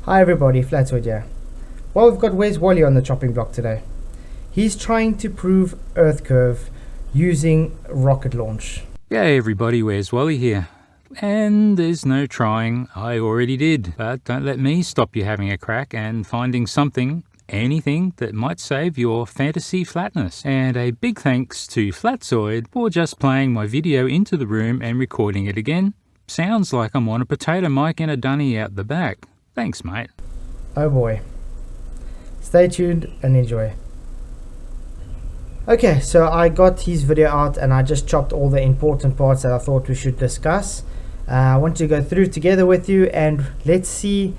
Hi everybody, Flatzoid here. Well, we've got Where's Wally on the chopping block today. He's trying to prove Earth curve using rocket launch. Hey everybody, Where's Wally here. And there's no trying, I already did. But don't let me stop you having a crack and finding something, anything that might save your fantasy flatness. And a big thanks to Flatzoid for just playing my video into the room and recording it again. Sounds like I'm on a potato mic and a dunny out the back. Thanks, mate. Oh boy. Stay tuned and enjoy. Okay, so I got his video out and I just chopped all the important parts that I thought we should discuss. I want to go through together with you and let's see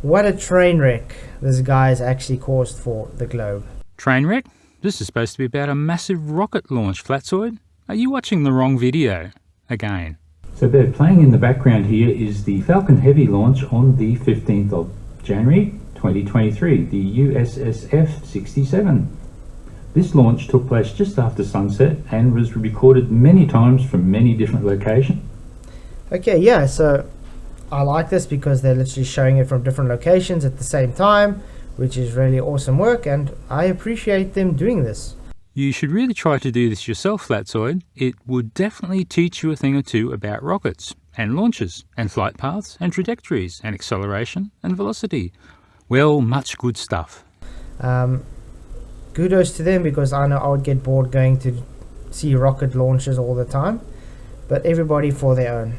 what a train wreck this guy's actually caused for the globe. Train wreck? This is supposed to be about a massive rocket launch, Flatzoid. Are you watching the wrong video? Again. So Bev, playing in the background here is the Falcon Heavy launch on the 15th of January 2023, the USSF 67. This launch took place just after sunset and was recorded many times from many different locations. Okay, yeah, so I like this because they're literally showing it from different locations at the same time, which is really awesome work, and I appreciate them doing this. You should really try to do this yourself, Flatzoid. It would definitely teach you a thing or two about rockets, and launches, and flight paths, and trajectories, and acceleration, and velocity. Well, much good stuff. Kudos to them, because I know I would get bored going to see rocket launches all the time, but everybody for their own.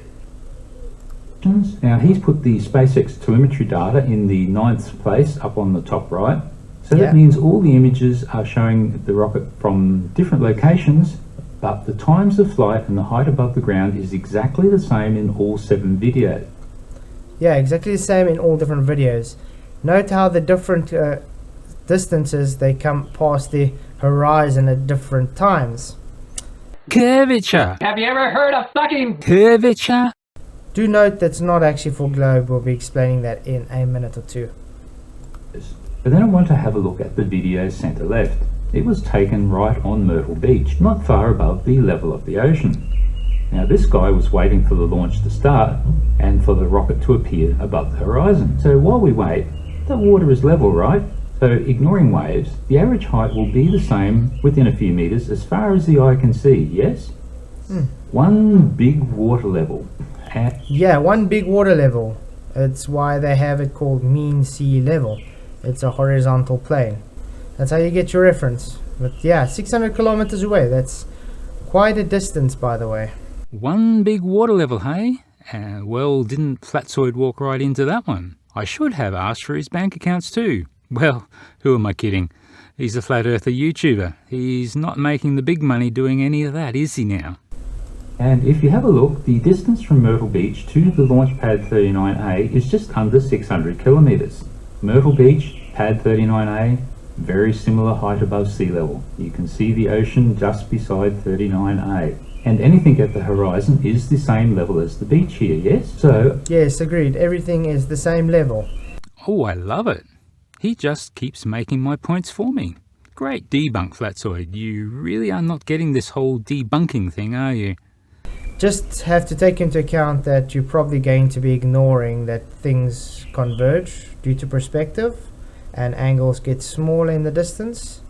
Now he's put the SpaceX telemetry data in the 9th place up on the top right. So that means all the images are showing the rocket from different locations, but the times of flight and the height above the ground is exactly the same in all 7 videos. Yeah, exactly the same in all different videos. Note how the different distances they come past the horizon at different times. Curvature! Have you ever heard of fucking Curvature? Do note that's not actually for globe. We'll be explaining that in a minute or two. But then I want to have a look at the video center left. It was taken right on Myrtle Beach, not far above the level of the ocean. Now this guy was waiting for the launch to start and for the rocket to appear above the horizon. So while we wait, the water is level, right? So ignoring waves, the average height will be the same within a few meters as far as the eye can see, yes? One big water level. Yeah, one big water level. It's why they have it called mean sea level. It's a horizontal plane. That's how you get your reference. But yeah, 600 kilometers away. That's quite a distance, by the way. One big water level, hey? Well, didn't Flatzoid walk right into that one? I should have asked for his bank accounts too. Well, who am I kidding? He's a flat earther YouTuber. He's not making the big money doing any of that, is he now? And if you have a look, the distance from Myrtle Beach to the launch pad 39A is just under 600 kilometers. Myrtle Beach, pad 39A, very similar height above sea level. You can see the ocean just beside 39A. And anything at the horizon is the same level as the beach here, yes? So... Yes, agreed. Everything is the same level. Oh, I love it. He just keeps making my points for me. Great debunk, Flatzoid. You really are not getting this whole debunking thing, are you? Just have to take into account that you're probably going to be ignoring that things converge due to perspective and angles get smaller in the distance.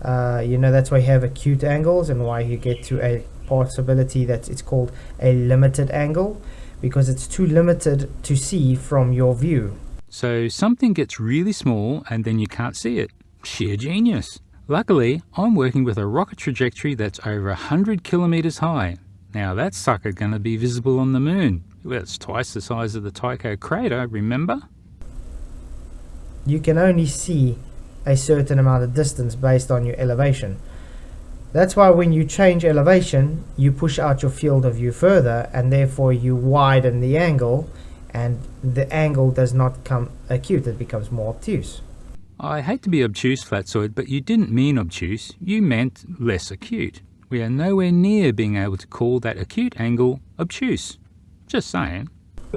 You know, that's why you have acute angles and why you get to a possibility that it's called a limited angle, because it's too limited to see from your view. So something gets really small and then you can't see it. Sheer genius. Luckily, I'm working with a rocket trajectory that's over 100 kilometers high. Now that sucker gonna be visible on the moon. Well, it's twice the size of the Tycho crater, remember? You can only see a certain amount of distance based on your elevation. That's why when you change elevation, you push out your field of view further, and therefore you widen the angle, and the angle does not come acute, it becomes more obtuse. I hate to be obtuse, Flatzoid, but you didn't mean obtuse, you meant less acute. We are nowhere near being able to call that acute angle obtuse. Just saying.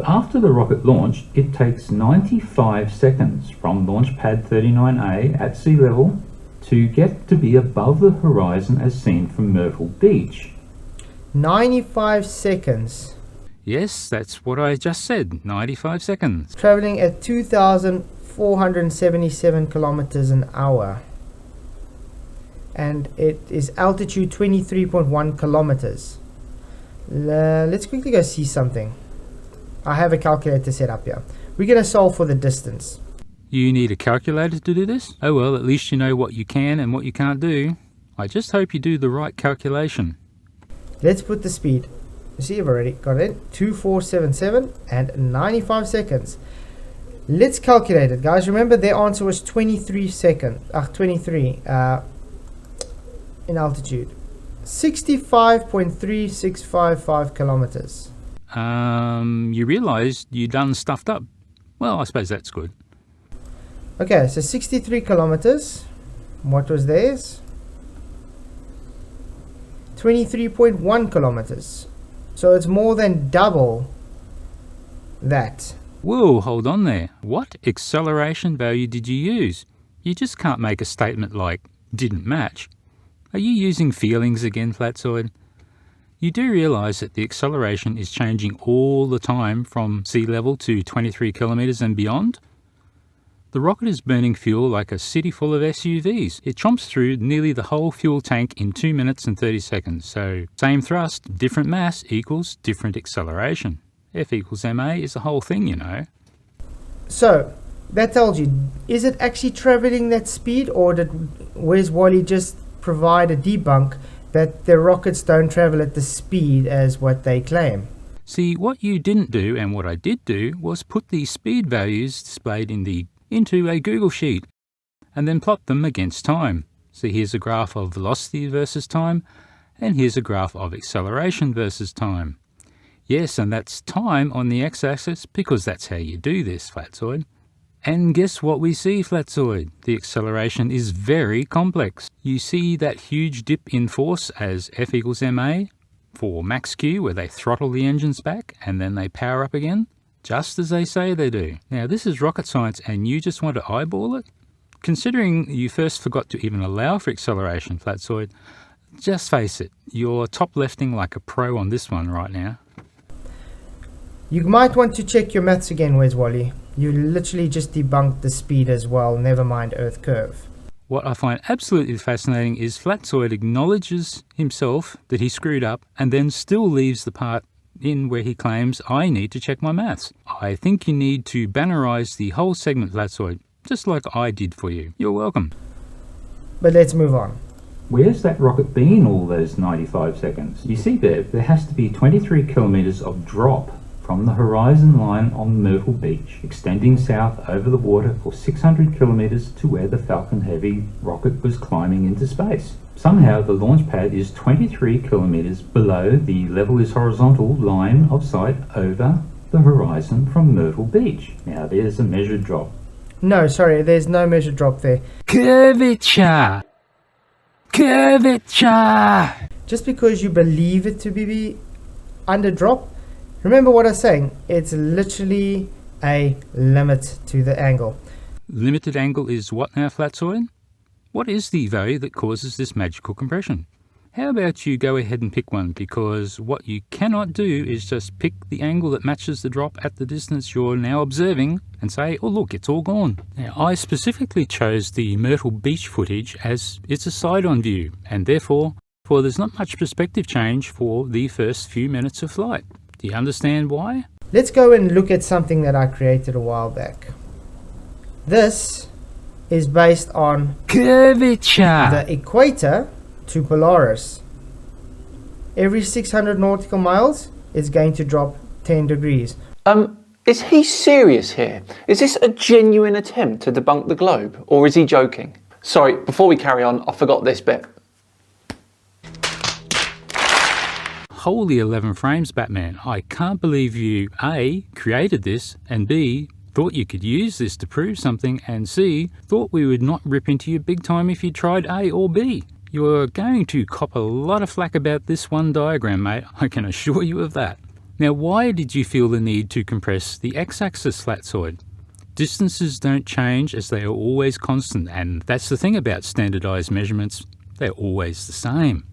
After the rocket launch, it takes 95 seconds from launch pad 39A at sea level to get to be above the horizon as seen from Myrtle Beach. 95 seconds. Yes, that's what I just said, 95 seconds. Traveling at 2,477 kilometers an hour. And it is altitude 23.1 kilometers. Let's quickly go see something. I have a calculator set up here. We're going to solve for the distance. You need a calculator to do this? Oh well, at least you know what you can and what you can't do. I just hope you do the right calculation. Let's put the speed. You see, I've already got it. 2477 and 95 seconds. Let's calculate it, guys. Remember, their answer was 23 in altitude. 65.3655 kilometers. You realised you done stuffed up. Well, I suppose that's good. Okay, so 63 kilometers. What was theirs? 23.1 kilometers. So it's more than double that. Whoa, hold on there. What acceleration value did you use? You just can't make a statement like, didn't match. Are you using feelings again, Flatzoid? You do realise that the acceleration is changing all the time from sea level to 23 kilometres and beyond? The rocket is burning fuel like a city full of SUVs. It chomps through nearly the whole fuel tank in 2 minutes and 30 seconds. So same thrust, different mass equals different acceleration. F equals ma is the whole thing, you know. So that tells you, is it actually travelling that speed, or did Where's Wally just provide a debunk that the rockets don't travel at the speed as what they claim? See, what you didn't do and what I did do was put the speed values displayed into a Google sheet and then plot them against time. So here's a graph of velocity versus time, and here's a graph of acceleration versus time. Yes, and that's time on the x-axis because that's how you do this, Flatzoid. And guess what we see, Flatzoid? The acceleration is very complex. You see that huge dip in force as F equals ma for max Q, where they throttle the engines back and then they power up again, just as they say they do. Now this is rocket science and you just want to eyeball it? Considering you first forgot to even allow for acceleration, Flatzoid, just face it, you're top lefting like a pro on this one right now. You might want to check your maths again, Where's Wally? You literally just debunked the speed as well, never mind Earth curve. What I find absolutely fascinating is Flatzoid acknowledges himself that he screwed up and then still leaves the part in where he claims I need to check my maths. I think you need to bannerize the whole segment, Flatzoid, just like I did for you. You're welcome. But let's move on. Where's that rocket been all those 95 seconds? You see, Bev, there has to be 23 kilometres of drop from the horizon line on Myrtle Beach, extending south over the water for 600 kilometres to where the Falcon Heavy rocket was climbing into space. Somehow the launch pad is 23 kilometres below the level is horizontal line of sight over the horizon from Myrtle Beach. Now there's a measured drop. No, sorry, there's no measured drop there. Curvature! Curvature! Just because you believe it to be under drop, remember what I was saying, it's literally a limit to the angle. Limited angle is what now, Flatzoid? What is the value that causes this magical compression? How about you go ahead and pick one, because what you cannot do is just pick the angle that matches the drop at the distance you're now observing and say, oh look, it's all gone. Now I specifically chose the Myrtle Beach footage as it's a side-on view, and therefore there's not much perspective change for the first few minutes of flight. Do you understand why? Let's go and look at something that I created a while back. This is based on curvature, the equator to Polaris. Every 600 nautical miles is going to drop 10 degrees. Is he serious here? Is this a genuine attempt to debunk the globe, or is he joking? Sorry, before we carry on, I forgot this bit. Holy 11 frames, Batman. I can't believe you A, created this, and B, thought you could use this to prove something, and C, thought we would not rip into you big time if you tried A or B. You're going to cop a lot of flack about this one diagram, mate, I can assure you of that. Now, why did you feel the need to compress the x-axis, Flatzoid? Distances don't change as they are always constant, and that's the thing about standardized measurements, they're always the same.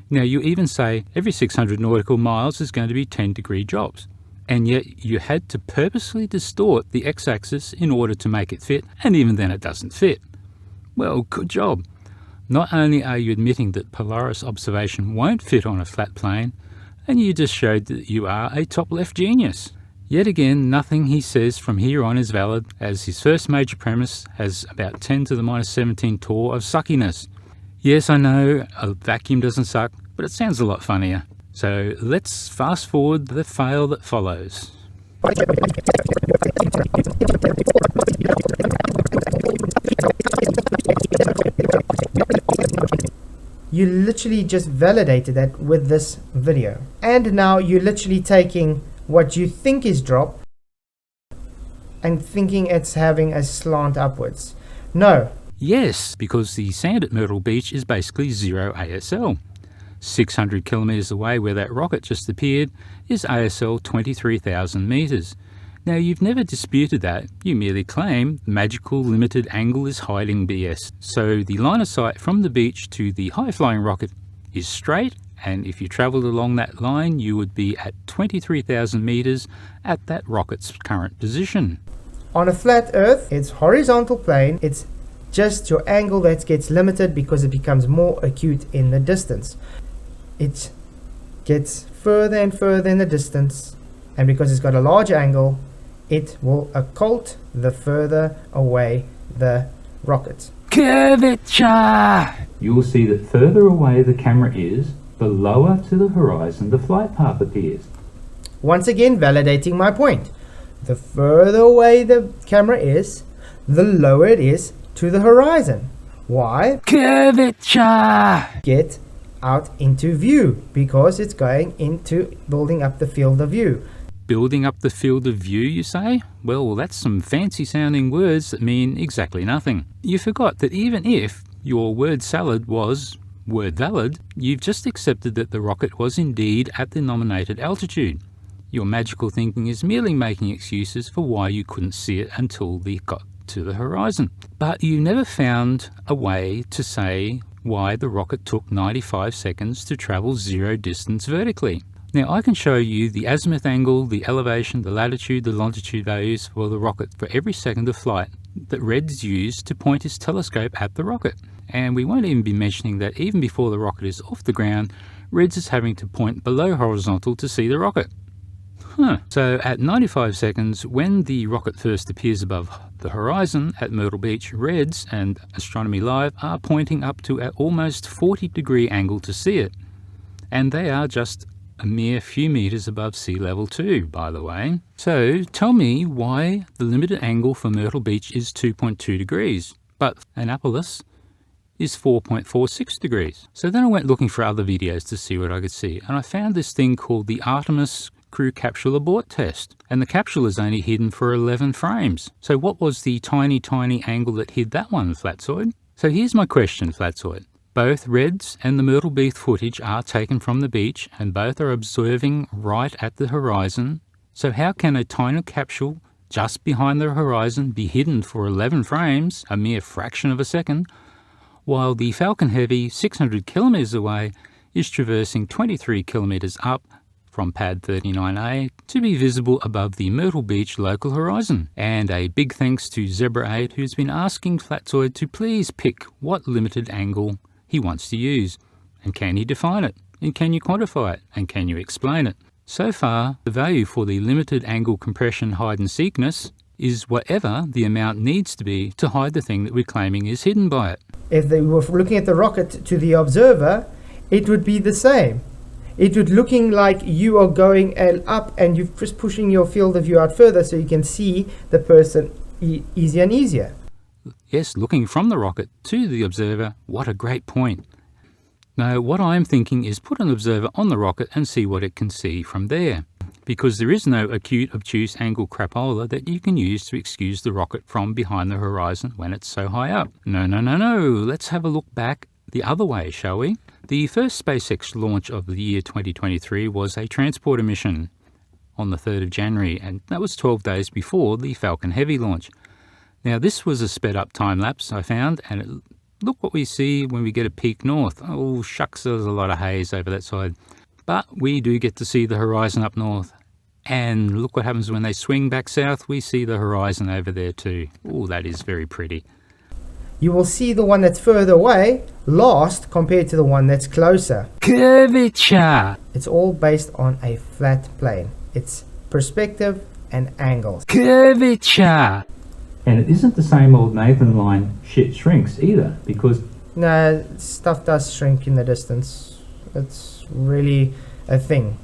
Now, you even say every 600 nautical miles is going to be 10-degree drops. and yet you had to purposely distort the x-axis in order to make it fit, and even then it doesn't fit. Well, good job. Not only are you admitting that Polaris observation won't fit on a flat plane, and you just showed that you are a top left genius. Yet again, nothing he says from here on is valid, as his first major premise has about 10 to the minus 17 torr of suckiness. Yes, I know, a vacuum doesn't suck, but it sounds a lot funnier. So let's fast forward the fail that follows. You literally just validated that with this video. And now you're literally taking what you think is drop and thinking it's having a slant upwards. No. Yes, because the sand at Myrtle Beach is basically 0 ASL. 600 kilometers away where that rocket just appeared is ASL 23,000 meters. Now, you've never disputed that, you merely claim the magical limited angle is hiding BS. So the line of sight from the beach to the high-flying rocket is straight, and if you travelled along that line, you would be at 23,000 meters at that rocket's current position. On a flat Earth, it's horizontal plane, it's just your angle that gets limited because it becomes more acute in the distance. It gets further and further in the distance, and because it's got a larger angle, it will occult the further away the rocket. Curvature! You will see that further away the camera is, the lower to the horizon the flight path appears. Once again, validating my point. The further away the camera is, the lower it is to the horizon. Why? Curvature! Get out into view, because it's going into building up the field of view. Building up the field of view, you say? Well, that's some fancy sounding words that mean exactly nothing. You forgot that even if your word salad was word valid, you've just accepted that the rocket was indeed at the nominated altitude. Your magical thinking is merely making excuses for why you couldn't see it until they got to the horizon. But you never found a way to say why the rocket took 95 seconds to travel 0 distance vertically. Now, I can show you the azimuth angle, the elevation, the latitude, the longitude values for the rocket for every second of flight that Red's used to point his telescope at the rocket. And we won't even be mentioning that even before the rocket is off the ground, Red's is having to point below horizontal to see the rocket. So at 95 seconds, when the rocket first appears above the horizon at Myrtle Beach, Red's and Astronomy Live are pointing up to an almost 40-degree angle to see it. And they are just a mere few meters above sea level too, by the way. So tell me why the limited angle for Myrtle Beach is 2.2 degrees, but Annapolis is 4.46 degrees. So then I went looking for other videos to see what I could see, and I found this thing called the Artemis crew capsule abort test, and the capsule is only hidden for 11 frames. So what was the tiny angle that hid that one, Flatzoid? So here's my question, Flatzoid. Both Red's and the Myrtle Beach footage are taken from the beach, and both are observing right at the horizon. So how can a tiny capsule just behind the horizon be hidden for 11 frames, a mere fraction of a second, while the Falcon Heavy 600 kilometers away is traversing 23 kilometers up from pad 39A to be visible above the Myrtle Beach local horizon? And a big thanks to Zebra8, who's been asking Flatzoid to please pick what limited angle he wants to use, and can he define it, and can you quantify it, and can you explain it? So far, the value for the limited angle compression hide and seekness is whatever the amount needs to be to hide the thing that we're claiming is hidden by it. If they were looking at the rocket to the observer, it would be the same. It would looking like you are going up and you're just pushing your field of view out further so you can see the person easier and easier. Yes, looking from the rocket to the observer, what a great point. Now, what I'm thinking is put an observer on the rocket and see what it can see from there, because there is no acute obtuse angle crapola that you can use to excuse the rocket from behind the horizon when it's so high up. No, let's have a look back the other way, shall we? The first SpaceX launch of the year 2023 was a transporter mission on the 3rd of January, and that was 12 days before the Falcon Heavy launch. Now, this was a sped up time lapse I found, and look what we see when we get a peak north. Oh shucks, there's a lot of haze over that side. But we do get to see the horizon up north. And look what happens when they swing back south. We see the horizon over there too. Oh, that is very pretty. You will see the one that's further away last compared to the one that's closer. Curvature. It's all based on a flat plane. It's perspective and angles. Curvature. And it isn't the same old Nathan line, shit shrinks either, because No, stuff does shrink in the distance. It's really a thing.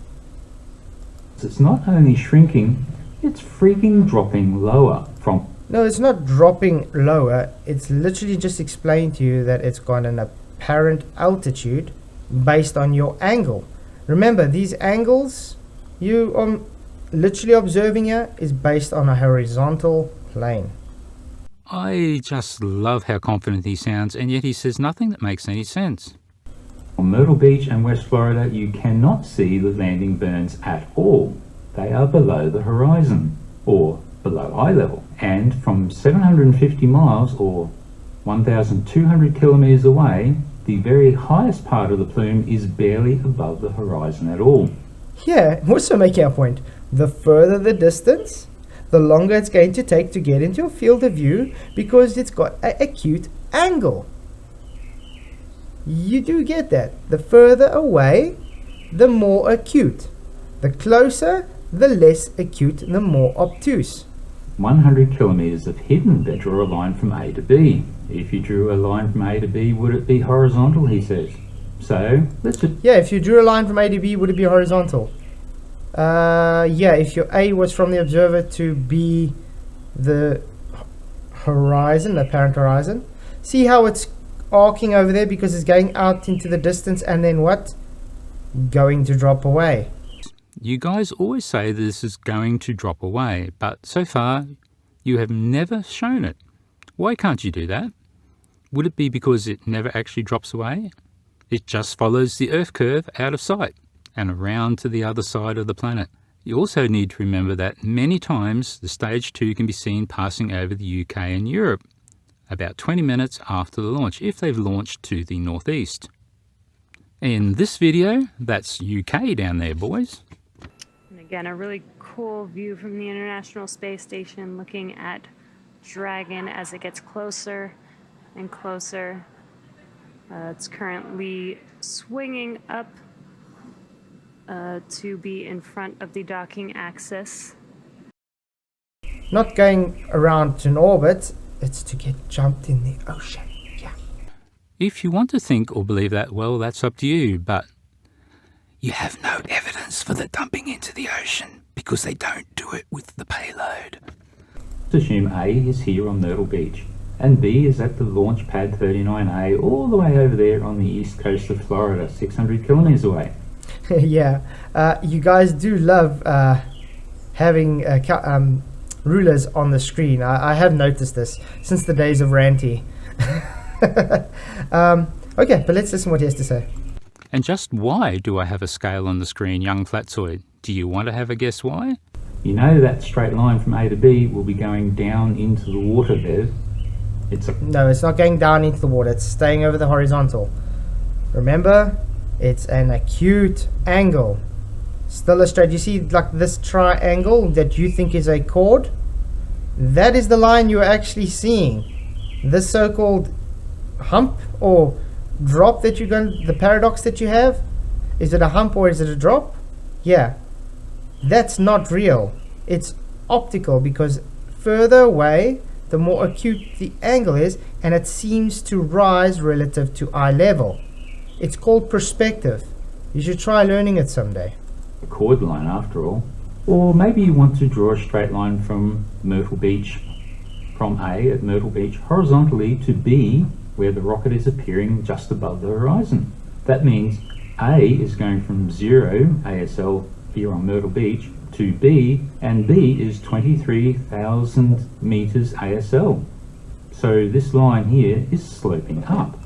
it's not only shrinking, it's freaking dropping lower from. No, it's not dropping lower. It's literally just explained to you that it's got an apparent altitude based on your angle. Remember, these angles you are literally observing here is based on a horizontal plane. I just love how confident he sounds, and yet he says nothing that makes any sense. On Myrtle Beach and West Florida, you cannot see the landing burns at all. They are below the horizon, or below eye level. And from 750 miles, or 1,200 kilometers away, the very highest part of the plume is barely above the horizon at all. Yeah, also making a point. The further the distance, the longer it's going to take to get into a field of view because it's got an acute angle. You do get that. The further away, the more acute. The closer, the less acute, the more obtuse. 100 kilometers of hidden that draw a line from A to B. If you drew a line from A to B, would it be horizontal, he says. So, let's just... Yeah, if you drew a line from A to B, would it be horizontal? Yeah, if your A was from the observer to B, the horizon, the apparent horizon. See how it's arcing over there because it's going out into the distance and then what? Going to drop away. You guys always say this is going to drop away, but so far you have never shown it. Why can't you do that? Would it be because it never actually drops away? It just follows the Earth curve out of sight and around to the other side of the planet. You also need to remember that many times the stage 2 can be seen passing over the UK and Europe about 20 minutes after the launch, if they've launched to the northeast. In this video, that's UK down there, boys. And again, a really cool view from the International Space Station looking at Dragon as it gets closer and closer. It's currently swinging up to be in front of the docking axis. Not going around an orbit, it's to get jumped in the ocean. Yeah. If you want to think or believe that, well, that's up to you, but you have no evidence for the dumping into the ocean because they don't do it with the payload. Let's assume A is here on Myrtle Beach, and B is at the launch pad 39A all the way over there on the east coast of Florida, 600 kilometers away. Yeah, you guys do love having rulers on the screen. I have noticed this since the days of Ranty. Okay, but let's listen what he has to say. And just why do I have a scale on the screen, young Flatzoid? Do you want to have a guess why? You know that straight line from A to B will be going down into the water, Bev. No, it's not going down into the water. It's staying over the horizontal. Remember, it's an acute angle. Still a straight. You see like this triangle that you think is a chord? That is the line you're actually seeing. This so-called hump or drop that you're going, the paradox that you have, is it a hump or is it a drop? Yeah, that's not real. It's optical because further away, the more acute the angle is, and it seems to rise relative to eye level. It's called perspective. You should try learning it someday. A chord line after all. Or maybe you want to draw a straight line from Myrtle Beach, from A at Myrtle Beach horizontally to B, where the rocket is appearing just above the horizon. That means A is going from 0 ASL here on Myrtle Beach to B, and B is 23,000 meters ASL. So this line here is sloping up.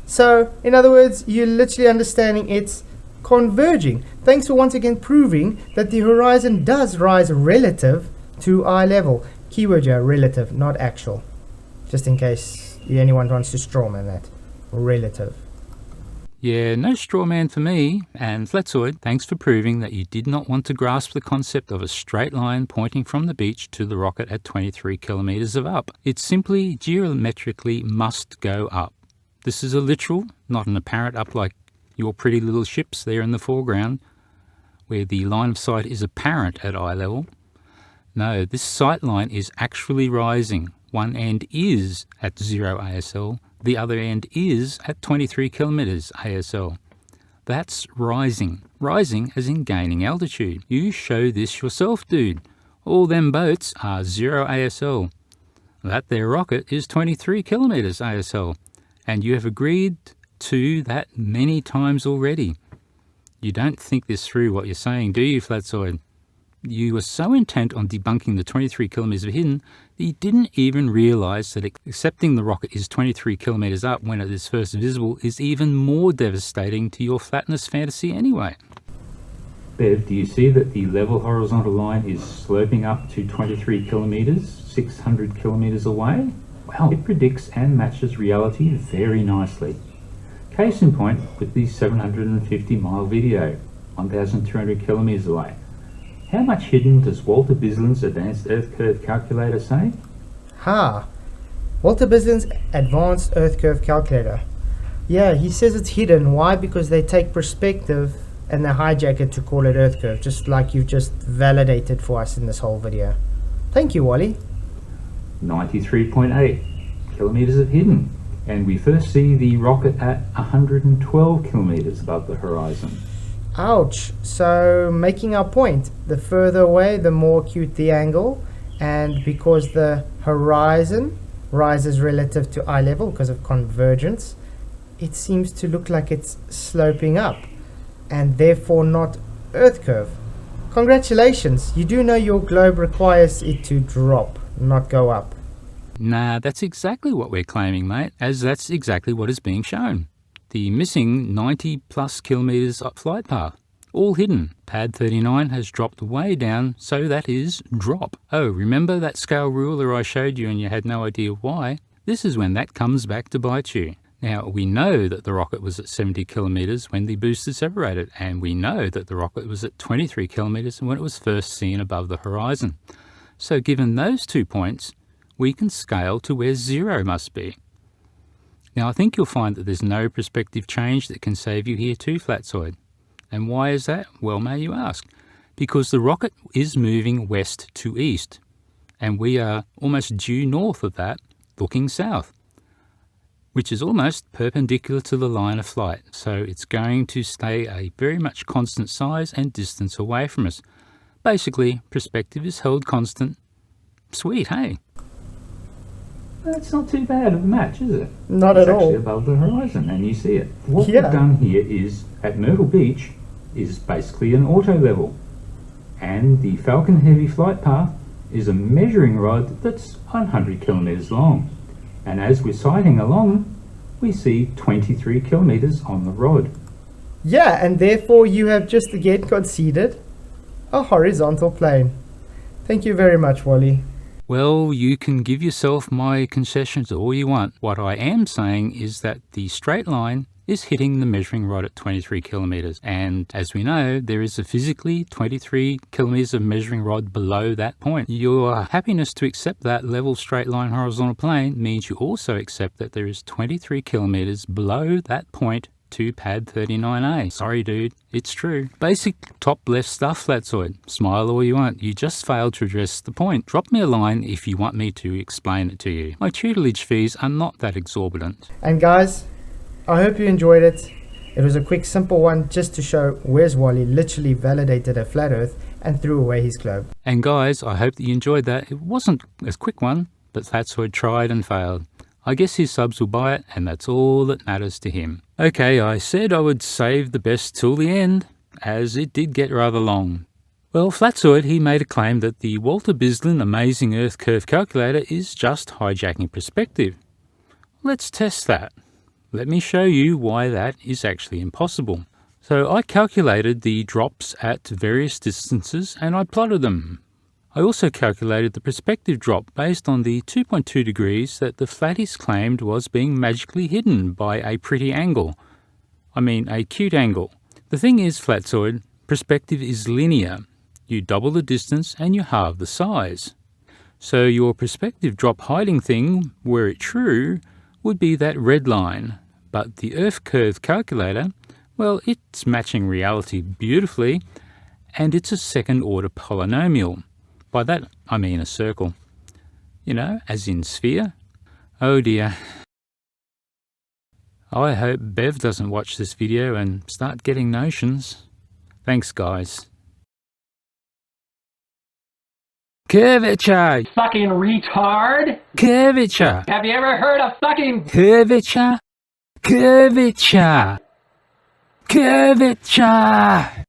So in other words, you're literally understanding it's converging. Thanks for once again proving that the horizon does rise relative to eye level. Keyword here, relative, not actual. Just in case anyone wants to strawman that. Relative. Yeah, no straw man for me. And Flatzoid, thanks for proving that you did not want to grasp the concept of a straight line pointing from the beach to the rocket at 23 kilometers of up. It simply geometrically must go up. This is a literal, not an apparent up like your pretty little ships there in the foreground, where the line of sight is apparent at eye level. No, this sight line is actually rising. One end is at 0 ASL, the other end is at 23 kilometers ASL. That's rising. Rising as in gaining altitude. You show this yourself, dude. All them boats are 0 ASL. That there rocket is 23 kilometers ASL. And you have agreed to that many times already. You don't think this through what you're saying, do you, Flatzoid? You were so intent on debunking the 23 kilometers of hidden that you didn't even realize that accepting the rocket is 23 kilometers up when it is first visible is even more devastating to your flatness fantasy anyway. Bev, do you see that the level horizontal line is sloping up to 23 kilometers, 600 kilometers away? Well, it predicts and matches reality very nicely. Case in point with the 750 mile video, 1,200 kilometers away. How much hidden does Walter Bislin's Advanced Earth Curve Calculator say? Walter Bislin's Advanced Earth Curve Calculator. Yeah, he says it's hidden. Why? Because they take perspective and they hijack it to call it Earth Curve, just like you've just validated for us in this whole video. Thank you, Wally. 93.8 kilometers of hidden. And we first see the rocket at 112 kilometers above the horizon. Ouch. So, making our point, the further away, the more acute the angle, and because the horizon rises relative to eye level because of convergence, it seems to look like it's sloping up, and therefore not Earth curve. Congratulations, you do know your globe requires it to drop, not go up. Nah, that's exactly what we're claiming, mate, as that's exactly what is being shown. The missing 90 plus kilometers up flight path, all hidden. Pad 39 has dropped way down, so that is drop. Oh, remember that scale ruler I showed you and you had no idea why? This is when that comes back to bite you. Now, we know that the rocket was at 70 kilometers when the boosters separated, and we know that the rocket was at 23 kilometers when it was first seen above the horizon. So given those 2 points, we can scale to where 0 must be. Now, I think you'll find that there's no perspective change that can save you here too, Flatzoid. And why is that? Well, may you ask. Because the rocket is moving west to east, and we are almost due north of that, looking south, which is almost perpendicular to the line of flight. So it's going to stay a very much constant size and distance away from us. Basically, perspective is held constant. Sweet, hey? That's not too bad of a match, is it? Not at all. It's actually above the horizon, and you see it. What Yeah. we've done here is, at Myrtle Beach, is basically an auto level. And the Falcon heavy flight path is a measuring rod that's 100 kilometers long. And as we're sighting along, we see 23 kilometers on the rod. Yeah, and therefore you have just again conceded a horizontal plane. Thank you very much, Wally. Well, you can give yourself my concessions all you want. What I am saying is that the straight line is hitting the measuring rod at 23 kilometers. And as we know, there is a physically 23 kilometers of measuring rod below that point. Your happiness to accept that level straight line horizontal plane means you also accept that there is 23 kilometers below that point to pad 39A. Sorry, dude, it's true. Basic top left stuff, Flatzoid. Smile all you want. You just failed to address the point. Drop me a line if you want me to explain it to you. My tutelage fees are not that exorbitant. And guys, I hope you enjoyed it. It was a quick, simple one just to show Where's Wally literally validated a flat earth and threw away his globe. And guys, I hope that you enjoyed that. It wasn't a quick one, but Flatzoid tried and failed. I guess his subs will buy it, and that's all that matters to him. Okay, I said I would save the best till the end, as it did get rather long. Well, Flatzoid, he made a claim that the Walter Bislin Amazing Earth Curve Calculator is just hijacking perspective. Let's test that. Let me show you why that is actually impossible. So I calculated the drops at various distances and I plotted them. I also calculated the perspective drop based on the 2.2 degrees that the flatties claimed was being magically hidden by a pretty angle. I mean acute angle. The thing is, Flatzoid, perspective is linear. You double the distance and you halve the size. So your perspective drop hiding thing, were it true, would be that red line. But the Earth curve calculator, well, it's matching reality beautifully, and it's a second order polynomial. By that I mean a circle. You know, as in sphere. Oh dear. I hope Bev doesn't watch this video and start getting notions. Thanks, guys. Curvature! Fucking retard! Curvature! Have you ever heard of fucking Curvature! Curvature! Curvature!